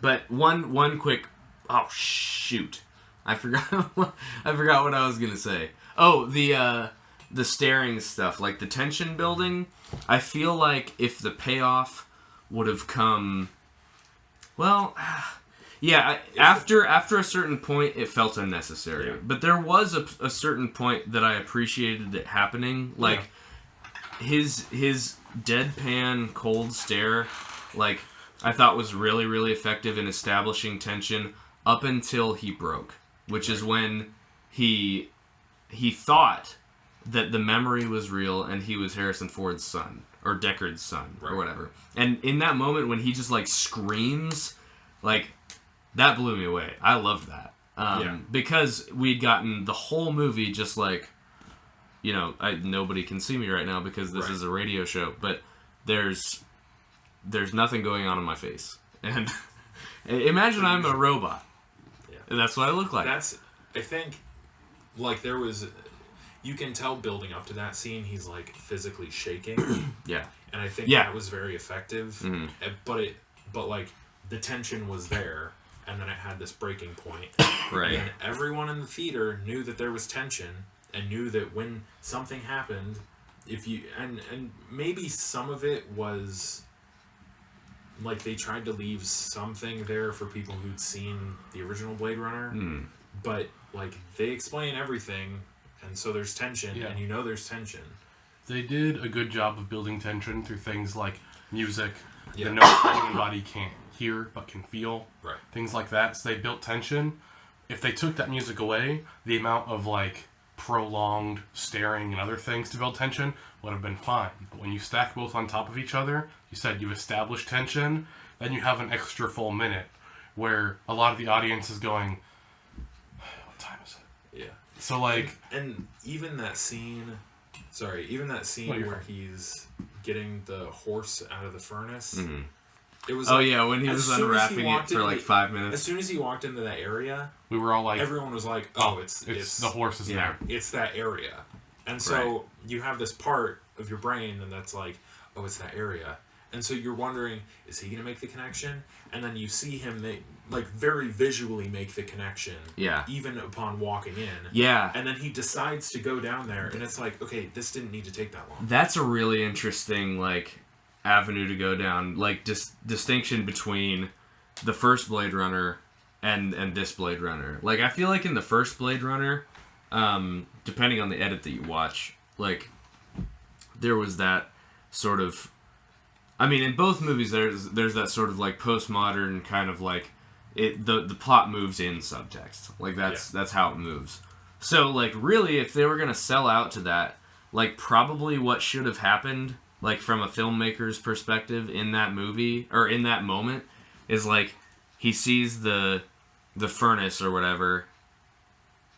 But one quick shoot. I forgot what I was gonna say. Oh, the staring stuff, like the tension building. I feel like if the payoff would have come, well, yeah. After a certain point, it felt unnecessary. Yeah. But there was a certain point that I appreciated it happening. Like his deadpan cold stare, like I thought was really really effective in establishing tension up until he broke. Which is when he thought that the memory was real and he was Harrison Ford's son or Deckard's son or whatever. And in that moment when he just like screams, like that blew me away. I loved that because we'd gotten the whole movie just like, you know, nobody can see me right now because this is a radio show, but there's nothing going on in my face. And imagine I'm a robot. And that's what I look like. I think, like there was, you can tell building up to that scene, he's like physically shaking. Yeah. And I think that was very effective. Mm-hmm. But like the tension was there, and then it had this breaking point. Right. And everyone in the theater knew that there was tension, and knew that when something happened, and maybe some of it was. Like, they tried to leave something there for people who'd seen the original Blade Runner. Mm. But, like, they explain everything, and so there's tension, and you know there's tension. They did a good job of building tension through things like music, Yeah. the notes the human body can't hear but can feel, Right. things like that. So they built tension. If they took that music away, the amount of, like, prolonged staring and other things to build tension would have been fine. But when you stack both on top of each other, you said you establish tension, then you have an extra full minute where a lot of the audience is going, what time is it? Yeah. So, like... And even that scene where he's getting the horse out of the furnace, Mm-hmm. it was when he as was soon as he unwrapping it walked for into like the- 5 As minutes. soon as he walked into that area, We were all like, everyone was like, it's the horse is there. It's that area. And so you have this part of your brain and that's like, oh, it's that area. And so you're wondering, is he going to make the connection? And then you see him very visually make the connection. Yeah. Even upon walking in. Yeah. And then he decides to go down there and it's like, okay, this didn't need to take that long. That's a really interesting like avenue to go down. Like distinction between the first Blade Runner and this Blade Runner. Like, I feel like in the first Blade Runner, depending on the edit that you watch, like, there was that sort of... I mean, in both movies, there's that sort of, like, postmodern kind of, like... The plot moves in subtext. Like, that's how it moves. So, like, really, if they were going to sell out to that, like, probably what should have happened, like, from a filmmaker's perspective in that movie, or in that moment, is, like, he sees the furnace or whatever,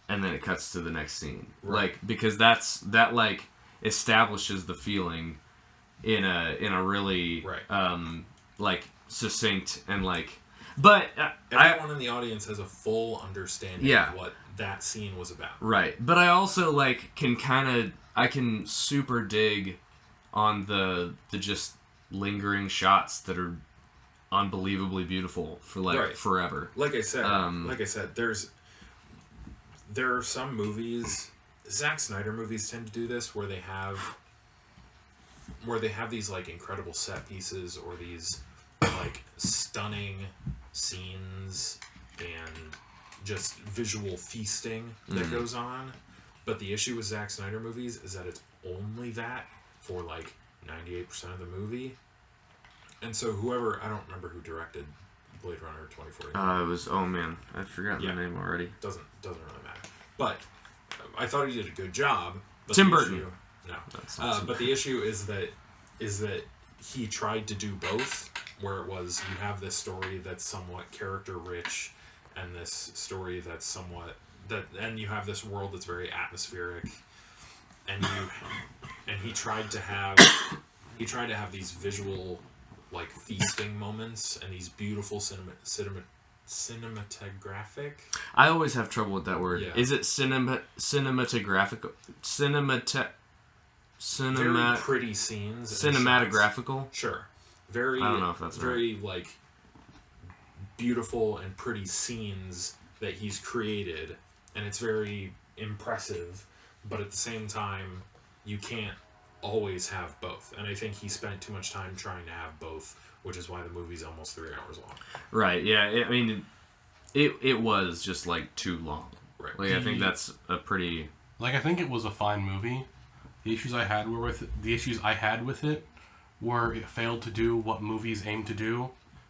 and then it cuts to the next scene. Right. Like, because that, like, establishes the feeling in a really, like, succinct and, like... But everyone in the audience has a full understanding of what that scene was about. Right. But I also, like, I can super dig on the just lingering shots that are unbelievably beautiful for, like, forever. Like I said, there are some movies, Zack Snyder movies tend to do this, where they have these, like, incredible set pieces or these, like, stunning scenes and just visual feasting that goes on. But the issue with Zack Snyder movies is that it's only that for, like, 98% of the movie. And so I don't remember who directed Blade Runner 2049. It was, oh man, I've forgotten the name already. Doesn't really matter. But I thought he did a good job. But Tim Burton. But the issue is that he tried to do both, where it was you have this story that's somewhat character rich, and this story that's somewhat and you have this world that's very atmospheric, and he tried to have these visual, like, feasting moments and these beautiful cinematographic. I always have trouble with that word. Yeah. Is it cinematographic? Very pretty scenes. Cinematographical? Sure. Very. I don't know if that's very right. Like, beautiful and pretty scenes that he's created, and it's very impressive. But at the same time, you can't always have both. And I think he spent too much time trying to have both, which is why the movie's almost 3 hours long. Right. Yeah. I mean, it was just, like, too long. Right. Like, I think that's a pretty. Like, I think it was a fine movie. The issues I had with it were it failed to do what movies aim to do,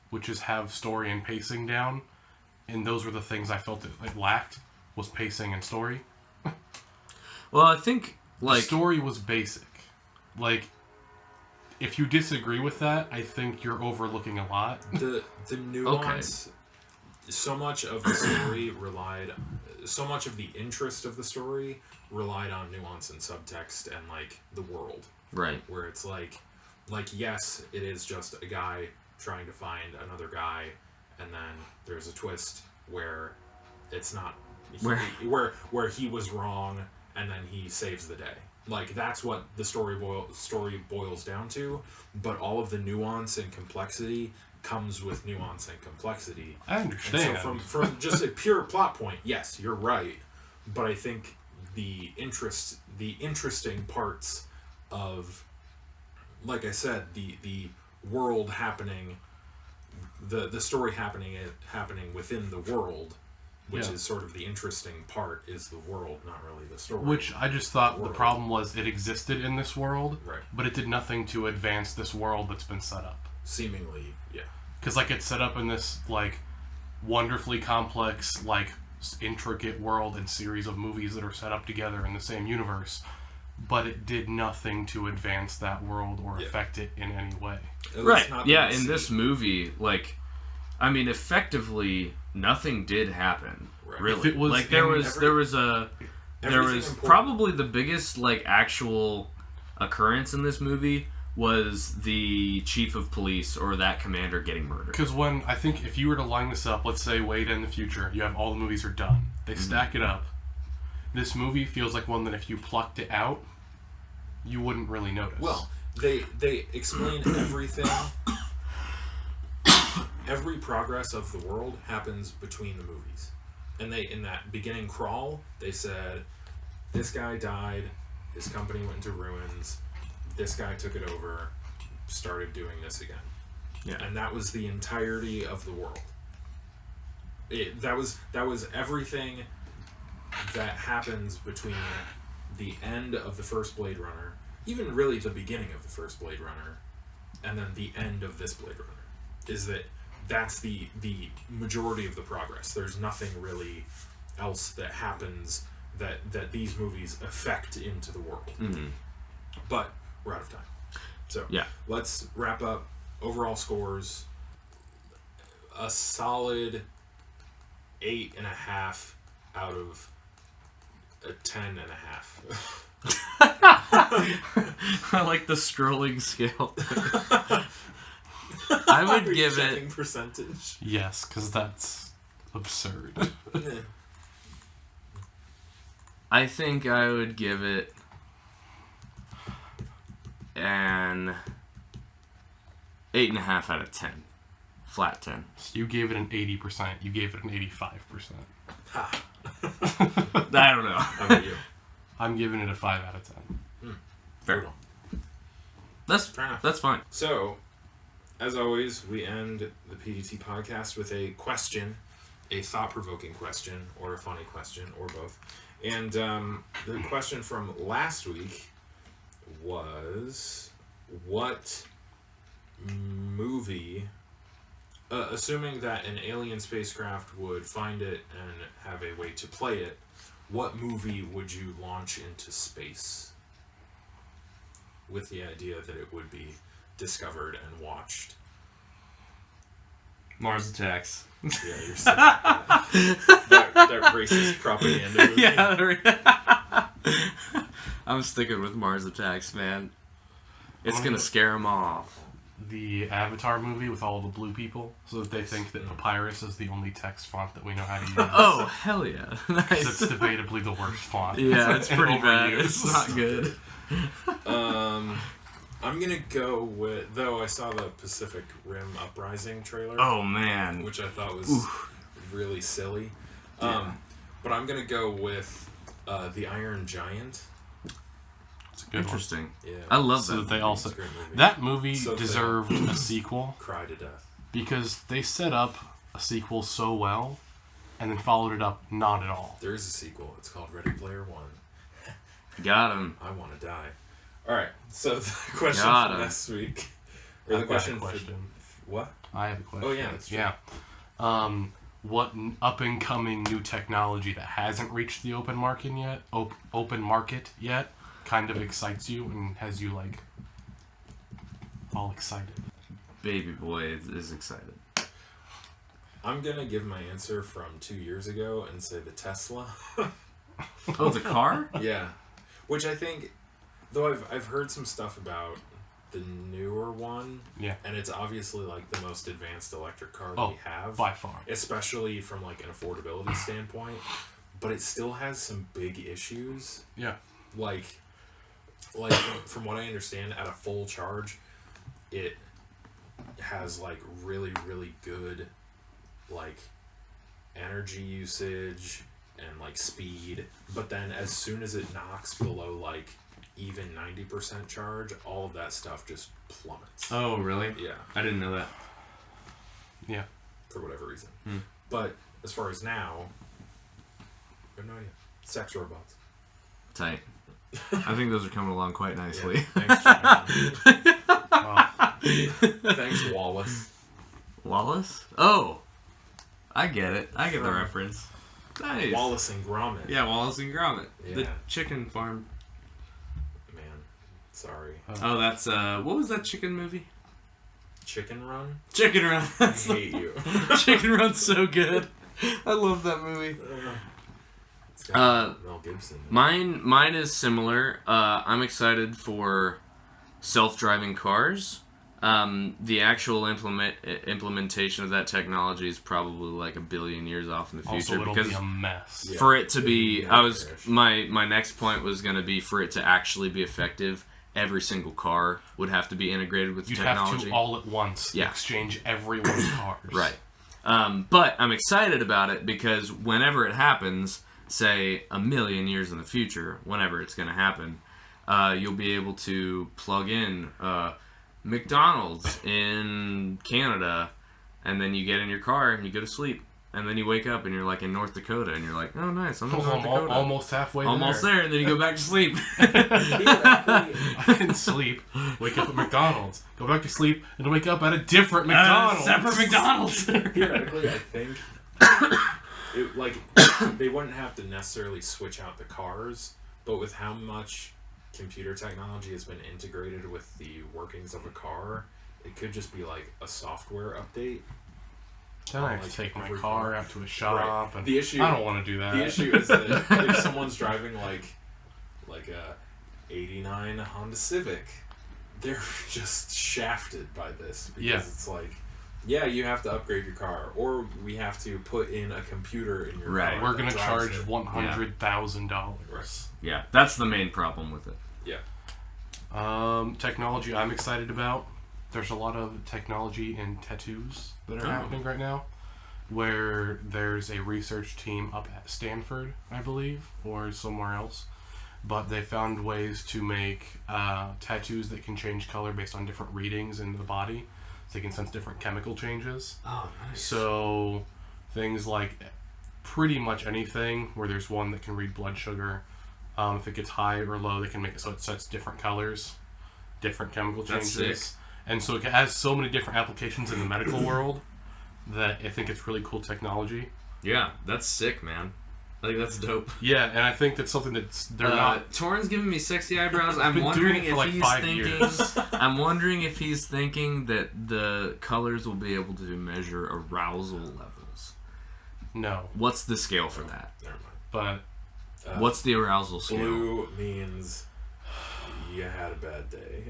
which is have story and pacing down. And those were the things I felt it lacked, was pacing and story. Well, I think, like... The story was basic. Like, if you disagree with that, I think you're overlooking a lot. The nuance... Okay. So much of the story so much of the interest of the story relied on nuance and subtext and, like, the world. Right. Where it's like, yes, it is just a guy trying to find another guy, and then there's a twist where it's not... Where he was wrong, and then he saves the day. Like, that's what the story boils down to, but all of the nuance and complexity comes with nuance and complexity. I understand. And so from just a pure plot point, yes, you're right. But I think the interesting parts of, like I said, the world happening, the story happening within the world, which is sort of the interesting part, is the world, not really the story. Which I just thought the problem was it existed in this world, right, but it did nothing to advance this world that's been set up. Seemingly, yeah. Because, like, it's set up in this, like, wonderfully complex, like, intricate world and series of movies that are set up together in the same universe, but it did nothing to advance that world or affect it in any way. Right, yeah, in this movie, like, I mean, effectively, nothing did happen, really. If it was like, there was probably the biggest, like, actual occurrence in this movie was the chief of police or that commander getting murdered. Because I think if you were to line this up, let's say way in the future, you have all the movies are done. They stack it up. This movie feels like one that if you plucked it out, you wouldn't really notice. Well, they explain everything. Every progress of the world happens between the movies. And in that beginning crawl, they said, this guy died, his company went into ruins, this guy took it over, started doing this again. Yeah. And that was the entirety of the world. that was everything that happens between the end of the first Blade Runner, even really the beginning of the first Blade Runner, and then the end of this Blade Runner, is that's the majority of the progress. There's nothing really else that happens that these movies affect into the world. Mm-hmm. But we're out of time. So yeah, let's wrap up. Overall scores, a solid 8.5 out of a 10.5. I like the scrolling scale. I would give it percentage. Yes, because that's absurd. I think I would give it an 8.5 out of 10. Flat 10. So you gave it an 80%. You gave it an 85%. Ha. I don't know. How about you? I'm giving it a 5 out of 10. Fair. That's Fair enough. That's fine. So, as always, we end the PDT podcast with a question, a thought-provoking question, or a funny question, or both. And the question from last week was, what movie, assuming that an alien spacecraft would find it and have a way to play it, what movie would you launch into space with the idea that it would be discovered and watched? Mars Attacks. Yeah, you're sick of that racist propaganda movie. Yeah. I'm sticking with Mars Attacks, man. It's gonna scare them off. The Avatar movie with all the blue people, so that they think that Papyrus is the only text font that we know how to use. Oh, hell yeah. Nice. It's debatably the worst font. Yeah, it's pretty bad. Overused. It's not good. I'm gonna go with, though I saw the Pacific Rim Uprising trailer. Oh, man. Which I thought was really silly. Yeah. But I'm gonna go with The Iron Giant. It's a good Interesting. Yeah. I love So that. they also It's a great movie. that movie So deserved a sequel Cry to death. because they set up a sequel so well, and then followed it up not at all. There is a sequel. It's called Ready Player One. Got him. I want to die. All right. So the question Got for him. next week, or the I've got a question. question. What? I have a question. Oh, yeah, that's true. Yeah. What up and coming new technology that hasn't reached the open market yet, kind of excites you and has you like all excited? Baby boy is excited. I'm gonna give my answer from 2 years ago and say the Tesla. Oh, the car? Yeah, which I think, though I've heard some stuff about the newer one. Yeah. And it's obviously like the most advanced electric car Oh, we have. by far. Especially from like an affordability standpoint. But it still has some big issues. Yeah. Like from what I understand, at a full charge, it has like really, really good like energy usage and like speed. But then as soon as it knocks below like even 90% charge, all of that stuff just plummets. Oh, really? Yeah. I didn't know that. Yeah. For whatever reason. But as far as now, I have no idea. Sex robots. Tight. I think those are coming along quite nicely. Yeah. Thanks, John. Wow. Thanks, Wallace. Wallace? Oh. I get it. I get the From- reference. Nice. Wallace and Gromit. Yeah, Wallace and Gromit. The Yeah. chicken farm. Man, sorry. Oh, that's, what was that chicken movie? Chicken Run? Chicken Run. I hate you. Chicken Run's so good. I love that movie. It's got Mel Gibson. Mine is similar. I'm excited for self-driving cars. The actual implementation of that technology is probably like 1 billion years off in the future. Also, it'll because be a mess. Yeah. for it to be, nightmarish. my next point was going to be for it to actually be effective. Every single car would have to be integrated with You'd technology. have to all at once exchange everyone's cars. Right. But I'm excited about it because whenever it happens, say 1 million years in the future, whenever it's going to happen, you'll be able to plug in McDonald's in Canada, and then you get in your car and you go to sleep. And then you wake up and you're like in North Dakota and you're like, oh nice, I'm in North Dakota. Almost halfway there. Almost there, and then you go back to sleep. I can sleep, wake up at McDonald's, go back to sleep, and wake up at a different McDonald's. Separate McDonald's. Theoretically, I think they wouldn't have to necessarily switch out the cars, but with how much computer technology has been integrated with the workings of a car, it could just be like a software update. Then I have to take my car out to a shop, and the issue, I don't want to do that. The issue is that if someone's driving like a '89 Honda Civic, they're just shafted by this because it's like, yeah, you have to upgrade your car, or we have to put in a computer in your car. We're gonna charge $100,000. Right. Yeah, that's the main problem with it. Yeah. Technology I'm excited about. There's a lot of technology in tattoos that are happening right now, where there's a research team up at Stanford, I believe, or somewhere else, but they found ways to make tattoos that can change color based on different readings in the body, so they can sense different chemical changes. Oh, nice. So things like pretty much anything where there's one that can read blood sugar, if it gets high or low, they can make it so it sets different colors, different chemical changes. That's sick. And so it has so many different applications in the medical world that I think it's really cool technology. Yeah, that's sick, man. I think that's dope. Yeah, and I think that's something that's they're not. Torrin's giving me sexy eyebrows. I'm been wondering doing it for if like he's 5 thinking. years. I'm wondering if he's thinking that the colors will be able to measure arousal levels. No. What's the scale for that? Never mind. But what's the arousal scale? Blue means you had a bad day.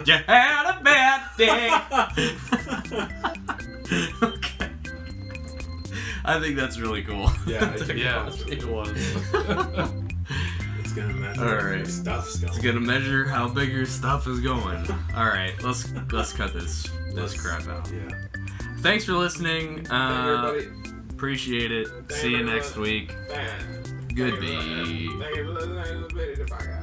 You had a bad day. Okay. I think that's really cool. Yeah, it was. It's gonna measure All if your right. stuff's going. It's gonna measure how big your stuff is going. All right, let's cut this crap out. Yeah. Thanks for listening. Thank you, everybody. Appreciate it. See you next week. Man. Goodbye. Thank you for listening to the podcast.